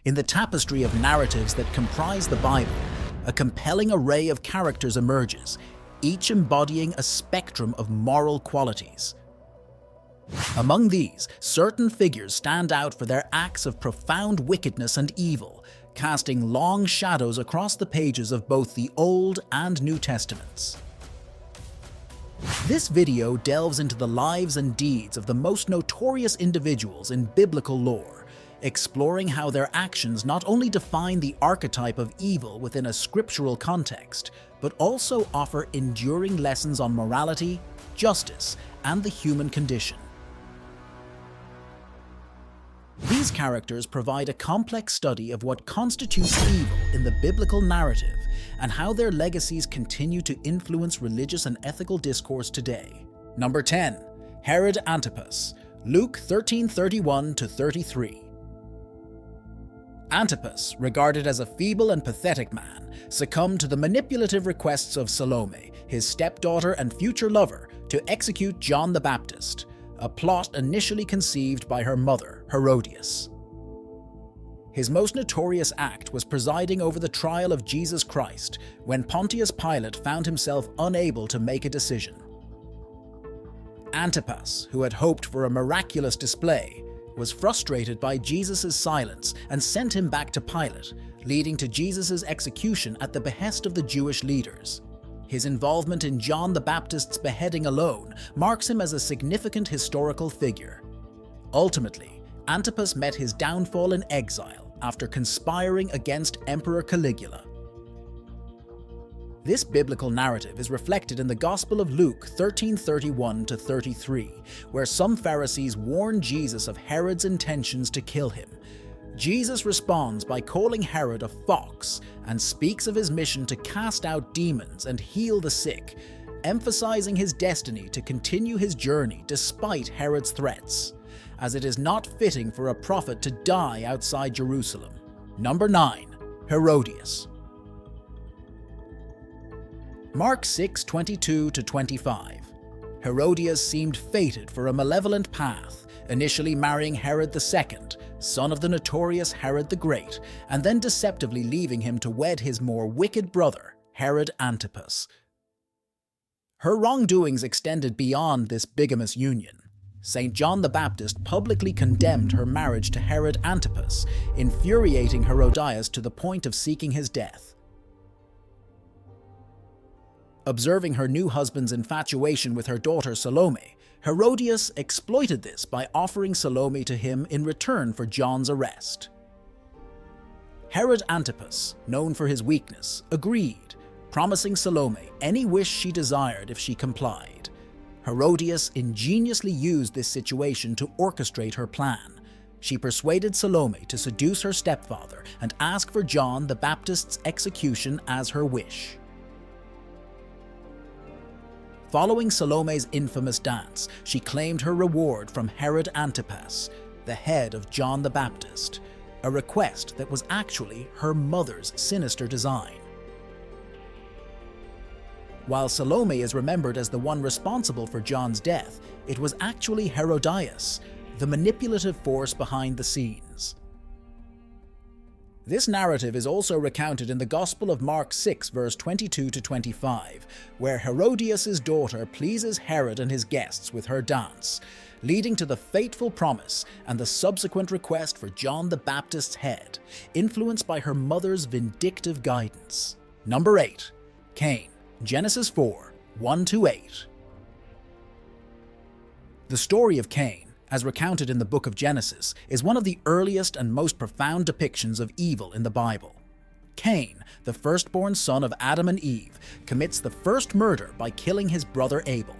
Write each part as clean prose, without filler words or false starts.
In the tapestry of narratives that comprise the Bible, a compelling array of characters emerges, each embodying a spectrum of moral qualities. Among these, certain figures stand out for their acts of profound wickedness and evil, casting long shadows across the pages of both the Old and New Testaments. This video delves into the lives and deeds of the most notorious individuals in biblical lore, exploring how their actions not only define the archetype of evil within a scriptural context, but also offer enduring lessons on morality, justice, and the human condition. These characters provide a complex study of what constitutes evil in the biblical narrative and how their legacies continue to influence religious and ethical discourse today. Number 10. Herod Antipas, Luke 13:31-33. Antipas, regarded as a feeble and pathetic man, succumbed to the manipulative requests of Salome, his stepdaughter and future lover, to execute John the Baptist, a plot initially conceived by her mother, Herodias. His most notorious act was presiding over the trial of Jesus Christ when Pontius Pilate found himself unable to make a decision. Antipas, who had hoped for a miraculous display, was frustrated by Jesus' silence and sent him back to Pilate, leading to Jesus' execution at the behest of the Jewish leaders. His involvement in John the Baptist's beheading alone marks him as a significant historical figure. Ultimately, Antipas met his downfall in exile after conspiring against Emperor Caligula. This biblical narrative is reflected in the Gospel of Luke 13:31-33, where some Pharisees warn Jesus of Herod's intentions to kill him. Jesus responds by calling Herod a fox and speaks of his mission to cast out demons and heal the sick, emphasizing his destiny to continue his journey despite Herod's threats, as it is not fitting for a prophet to die outside Jerusalem. Number 9. Herodias. Mark 6:22-25. Herodias seemed fated for a malevolent path, initially marrying Herod II, son of the notorious Herod the Great, and then deceptively leaving him to wed his more wicked brother, Herod Antipas. Her wrongdoings extended beyond this bigamous union. St. John the Baptist publicly condemned her marriage to Herod Antipas, infuriating Herodias to the point of seeking his death. Observing her new husband's infatuation with her daughter Salome, Herodias exploited this by offering Salome to him in return for John's arrest. Herod Antipas, known for his weakness, agreed, promising Salome any wish she desired if she complied. Herodias ingeniously used this situation to orchestrate her plan. She persuaded Salome to seduce her stepfather and ask for John the Baptist's execution as her wish. Following Salome's infamous dance, she claimed her reward from Herod Antipas, the head of John the Baptist, a request that was actually her mother's sinister design. While Salome is remembered as the one responsible for John's death, it was actually Herodias, the manipulative force behind the scenes. This narrative is also recounted in the Gospel of Mark 6, verse 22-25, where Herodias' daughter pleases Herod and his guests with her dance, leading to the fateful promise and the subsequent request for John the Baptist's head, influenced by her mother's vindictive guidance. Number 8. Cain, Genesis 4, 1-8. The story of Cain, as recounted in the book of Genesis, is one of the earliest and most profound depictions of evil in the Bible. Cain, the firstborn son of Adam and Eve, commits the first murder by killing his brother Abel.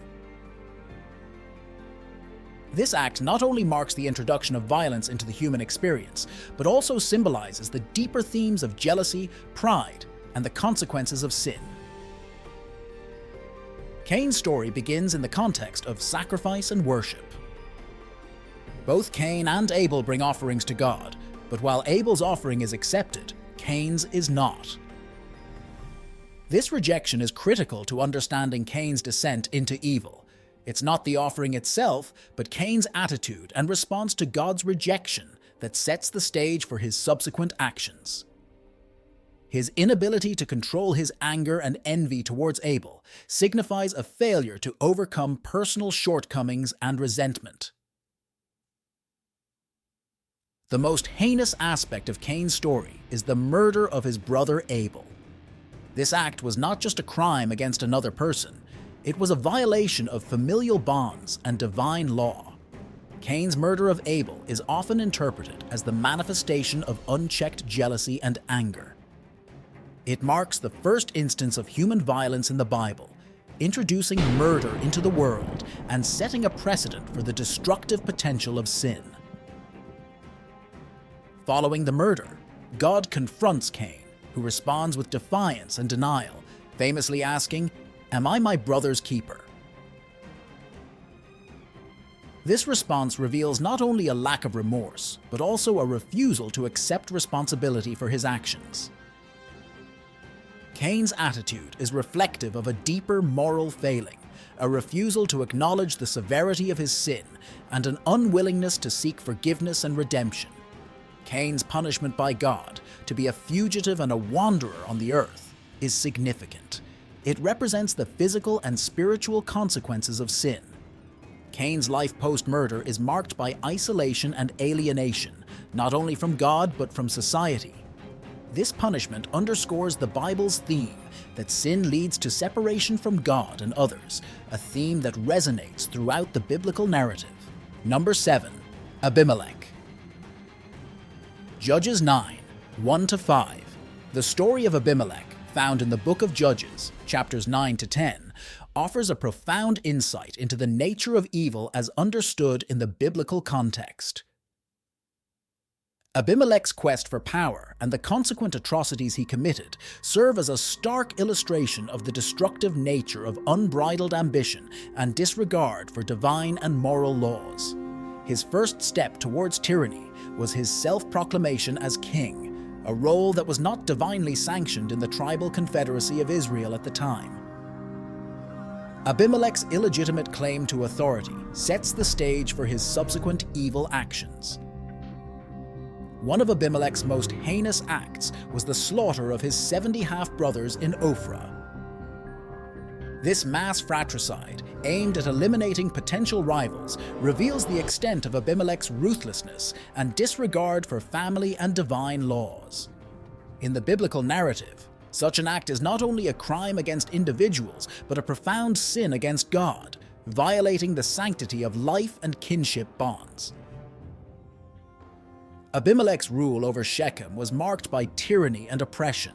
This act not only marks the introduction of violence into the human experience, but also symbolizes the deeper themes of jealousy, pride, and the consequences of sin. Cain's story begins in the context of sacrifice and worship. Both Cain and Abel bring offerings to God, but while Abel's offering is accepted, Cain's is not. This rejection is critical to understanding Cain's descent into evil. It's not the offering itself, but Cain's attitude and response to God's rejection that sets the stage for his subsequent actions. His inability to control his anger and envy towards Abel signifies a failure to overcome personal shortcomings and resentment. The most heinous aspect of Cain's story is the murder of his brother Abel. This act was not just a crime against another person, it was a violation of familial bonds and divine law. Cain's murder of Abel is often interpreted as the manifestation of unchecked jealousy and anger. It marks the first instance of human violence in the Bible, introducing murder into the world and setting a precedent for the destructive potential of sin. Following the murder, God confronts Cain, who responds with defiance and denial, famously asking, "Am I my brother's keeper?" This response reveals not only a lack of remorse, but also a refusal to accept responsibility for his actions. Cain's attitude is reflective of a deeper moral failing, a refusal to acknowledge the severity of his sin, and an unwillingness to seek forgiveness and redemption. Cain's punishment by God, to be a fugitive and a wanderer on the earth, is significant. It represents the physical and spiritual consequences of sin. Cain's life post-murder is marked by isolation and alienation, not only from God but from society. This punishment underscores the Bible's theme that sin leads to separation from God and others, a theme that resonates throughout the biblical narrative. Number 7. Abimelech. Judges 9, 1-5. The story of Abimelech, found in the book of Judges, chapters 9-10, offers a profound insight into the nature of evil as understood in the biblical context. Abimelech's quest for power and the consequent atrocities he committed serve as a stark illustration of the destructive nature of unbridled ambition and disregard for divine and moral laws. His first step towards tyranny was his self-proclamation as king, a role that was not divinely sanctioned in the tribal confederacy of Israel at the time. Abimelech's illegitimate claim to authority sets the stage for his subsequent evil actions. One of Abimelech's most heinous acts was the slaughter of his 70 half-brothers in Ophrah. This mass fratricide, aimed at eliminating potential rivals, reveals the extent of Abimelech's ruthlessness and disregard for family and divine laws. In the biblical narrative, such an act is not only a crime against individuals, but a profound sin against God, violating the sanctity of life and kinship bonds. Abimelech's rule over Shechem was marked by tyranny and oppression.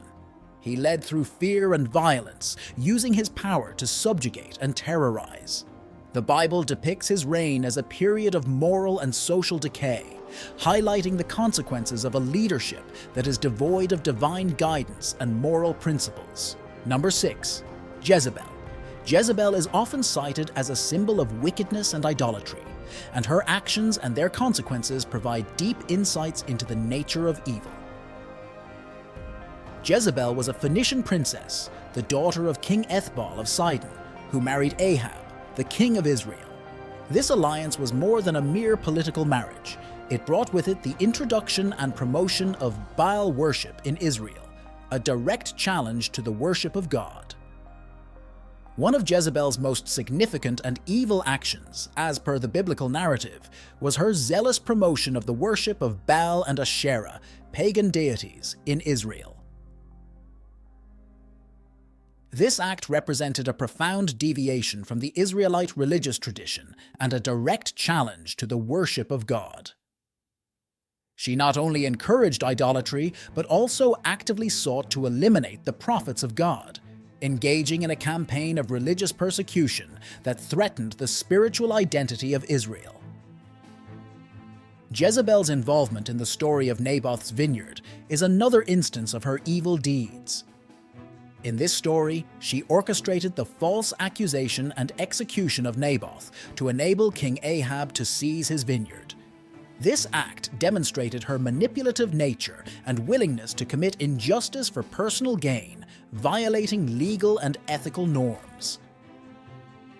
He led through fear and violence, using his power to subjugate and terrorize. The Bible depicts his reign as a period of moral and social decay, highlighting the consequences of a leadership that is devoid of divine guidance and moral principles. Number 6. Jezebel. Jezebel is often cited as a symbol of wickedness and idolatry, and her actions and their consequences provide deep insights into the nature of evil. Jezebel was a Phoenician princess, the daughter of King Ethbal of Sidon, who married Ahab, the king of Israel. This alliance was more than a mere political marriage. It brought with it the introduction and promotion of Baal worship in Israel, a direct challenge to the worship of God. One of Jezebel's most significant and evil actions, as per the biblical narrative, was her zealous promotion of the worship of Baal and Asherah, pagan deities, in Israel. This act represented a profound deviation from the Israelite religious tradition and a direct challenge to the worship of God. She not only encouraged idolatry, but also actively sought to eliminate the prophets of God, engaging in a campaign of religious persecution that threatened the spiritual identity of Israel. Jezebel's involvement in the story of Naboth's vineyard is another instance of her evil deeds. In this story, she orchestrated the false accusation and execution of Naboth to enable King Ahab to seize his vineyard. This act demonstrated her manipulative nature and willingness to commit injustice for personal gain, violating legal and ethical norms.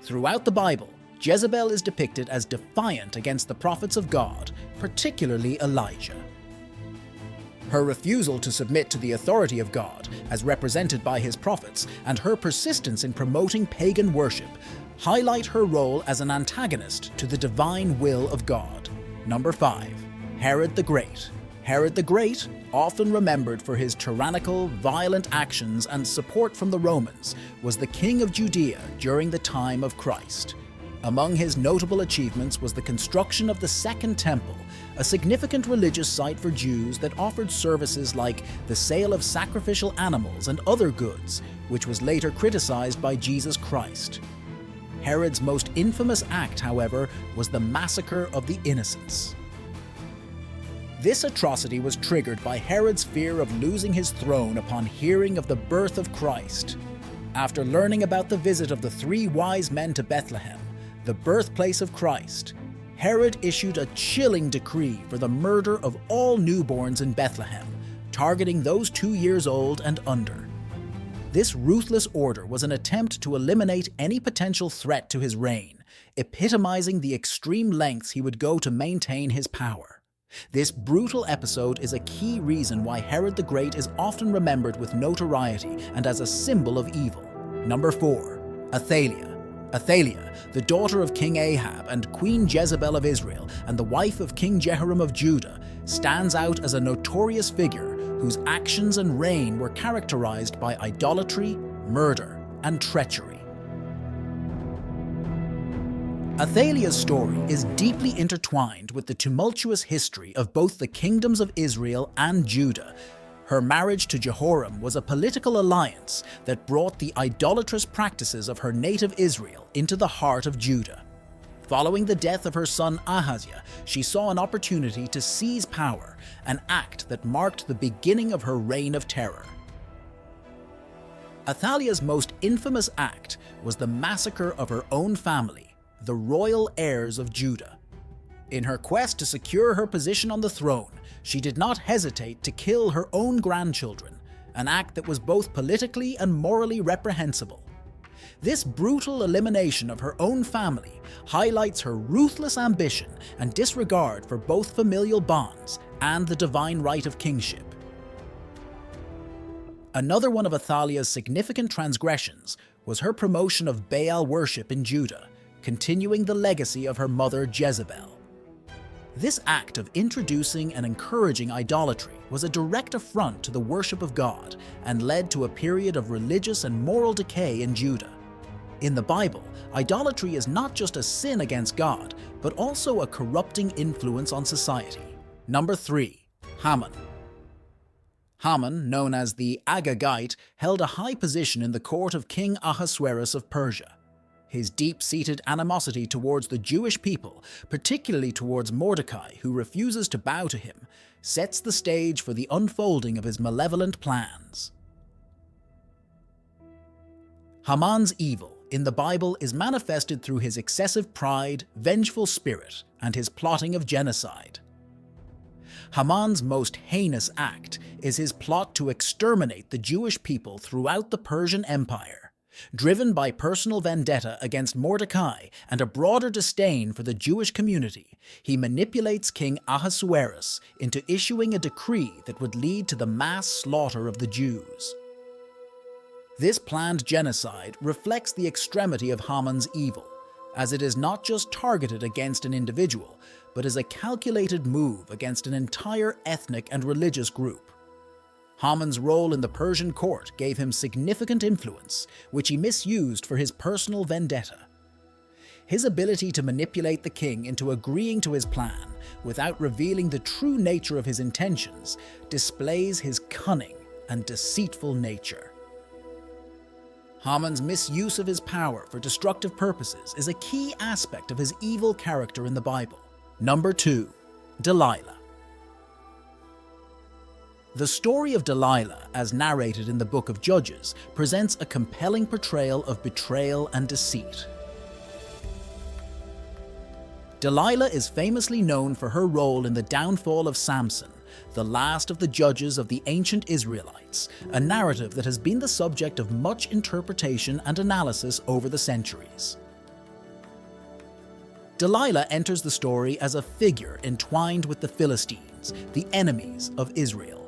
Throughout the Bible, Jezebel is depicted as defiant against the prophets of God, particularly Elijah. Her refusal to submit to the authority of God, as represented by his prophets, and her persistence in promoting pagan worship highlight her role as an antagonist to the divine will of God. Number 5. Herod the Great. Herod the Great, often remembered for his tyrannical, violent actions and support from the Romans, was the king of Judea during the time of Christ. Among his notable achievements was the construction of the Second Temple, a significant religious site for Jews that offered services like the sale of sacrificial animals and other goods, which was later criticized by Jesus Christ. Herod's most infamous act, however, was the massacre of the innocents. This atrocity was triggered by Herod's fear of losing his throne upon hearing of the birth of Christ. After learning about the visit of the 3 wise men to Bethlehem, the birthplace of Christ, Herod issued a chilling decree for the murder of all newborns in Bethlehem, targeting those 2 years old and under. This ruthless order was an attempt to eliminate any potential threat to his reign, epitomizing the extreme lengths he would go to maintain his power. This brutal episode is a key reason why Herod the Great is often remembered with notoriety and as a symbol of evil. Number 4. Athaliah. Athaliah, the daughter of King Ahab and Queen Jezebel of Israel and the wife of King Jehoram of Judah, stands out as a notorious figure whose actions and reign were characterized by idolatry, murder, and treachery. Athaliah's story is deeply intertwined with the tumultuous history of both the kingdoms of Israel and Judah. Her marriage to Jehoram was a political alliance that brought the idolatrous practices of her native Israel into the heart of Judah. Following the death of her son Ahaziah, she saw an opportunity to seize power, an act that marked the beginning of her reign of terror. Athaliah's most infamous act was the massacre of her own family, the royal heirs of Judah. In her quest to secure her position on the throne, she did not hesitate to kill her own grandchildren, an act that was both politically and morally reprehensible. This brutal elimination of her own family highlights her ruthless ambition and disregard for both familial bonds and the divine right of kingship. Another one of Athaliah's significant transgressions was her promotion of Baal worship in Judah, continuing the legacy of her mother Jezebel. This act of introducing and encouraging idolatry was a direct affront to the worship of God and led to a period of religious and moral decay in Judah. In the Bible, idolatry is not just a sin against God, but also a corrupting influence on society. Number 3. Haman. Haman, known as the Agagite, held a high position in the court of King Ahasuerus of Persia. His deep-seated animosity towards the Jewish people, particularly towards Mordecai, who refuses to bow to him, sets the stage for the unfolding of his malevolent plans. Haman's evil in the Bible is manifested through his excessive pride, vengeful spirit, and his plotting of genocide. Haman's most heinous act is his plot to exterminate the Jewish people throughout the Persian Empire. Driven by personal vendetta against Mordecai and a broader disdain for the Jewish community, he manipulates King Ahasuerus into issuing a decree that would lead to the mass slaughter of the Jews. This planned genocide reflects the extremity of Haman's evil, as it is not just targeted against an individual, but is a calculated move against an entire ethnic and religious group. Haman's role in the Persian court gave him significant influence, which he misused for his personal vendetta. His ability to manipulate the king into agreeing to his plan without revealing the true nature of his intentions displays his cunning and deceitful nature. Haman's misuse of his power for destructive purposes is a key aspect of his evil character in the Bible. Number 2. Delilah. The story of Delilah, as narrated in the book of Judges, presents a compelling portrayal of betrayal and deceit. Delilah is famously known for her role in the downfall of Samson, the last of the judges of the ancient Israelites, a narrative that has been the subject of much interpretation and analysis over the centuries. Delilah enters the story as a figure entwined with the Philistines, the enemies of Israel.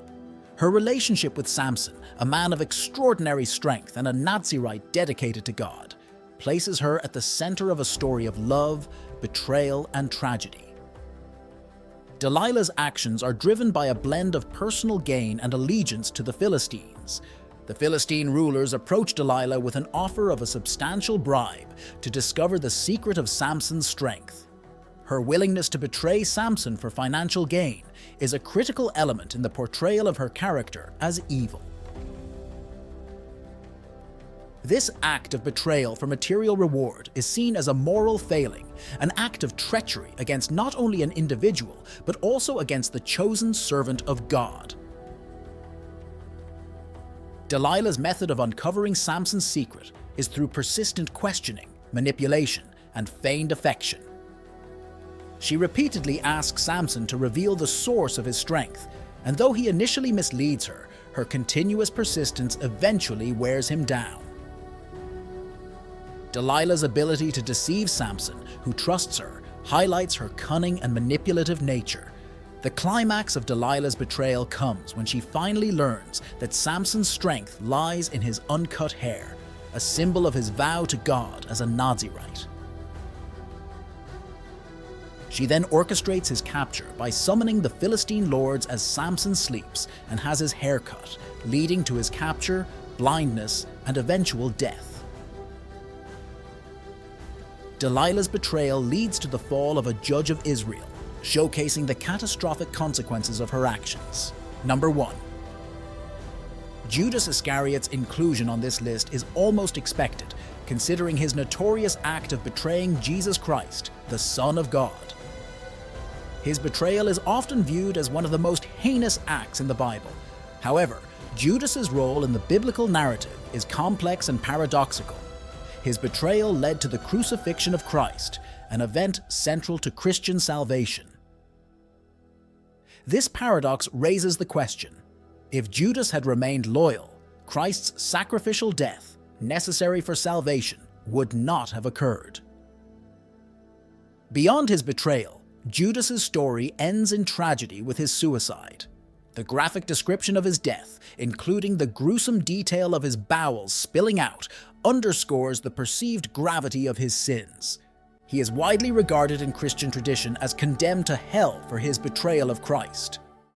Her relationship with Samson, a man of extraordinary strength and a Nazirite dedicated to God, places her at the center of a story of love, betrayal, and tragedy. Delilah's actions are driven by a blend of personal gain and allegiance to the Philistines. The Philistine rulers approach Delilah with an offer of a substantial bribe to discover the secret of Samson's strength. Her willingness to betray Samson for financial gain is a critical element in the portrayal of her character as evil. This act of betrayal for material reward is seen as a moral failing, an act of treachery against not only an individual, but also against the chosen servant of God. Delilah's method of uncovering Samson's secret is through persistent questioning, manipulation, and feigned affection. She repeatedly asks Samson to reveal the source of his strength, and though he initially misleads her, her continuous persistence eventually wears him down. Delilah's ability to deceive Samson, who trusts her, highlights her cunning and manipulative nature. The climax of Delilah's betrayal comes when she finally learns that Samson's strength lies in his uncut hair, a symbol of his vow to God as a Nazirite. She then orchestrates his capture by summoning the Philistine lords as Samson sleeps and has his hair cut, leading to his capture, blindness, and eventual death. Delilah's betrayal leads to the fall of a judge of Israel, showcasing the catastrophic consequences of her actions. Number 1. Judas Iscariot's inclusion on this list is almost expected, considering his notorious act of betraying Jesus Christ, the Son of God. His betrayal is often viewed as one of the most heinous acts in the Bible. However, Judas's role in the biblical narrative is complex and paradoxical. His betrayal led to the crucifixion of Christ, an event central to Christian salvation. This paradox raises the question: if Judas had remained loyal, Christ's sacrificial death, necessary for salvation, would not have occurred. Beyond his betrayal, Judas's story ends in tragedy with his suicide. The graphic description of his death, including the gruesome detail of his bowels spilling out, underscores the perceived gravity of his sins. He is widely regarded in Christian tradition as condemned to hell for his betrayal of Christ.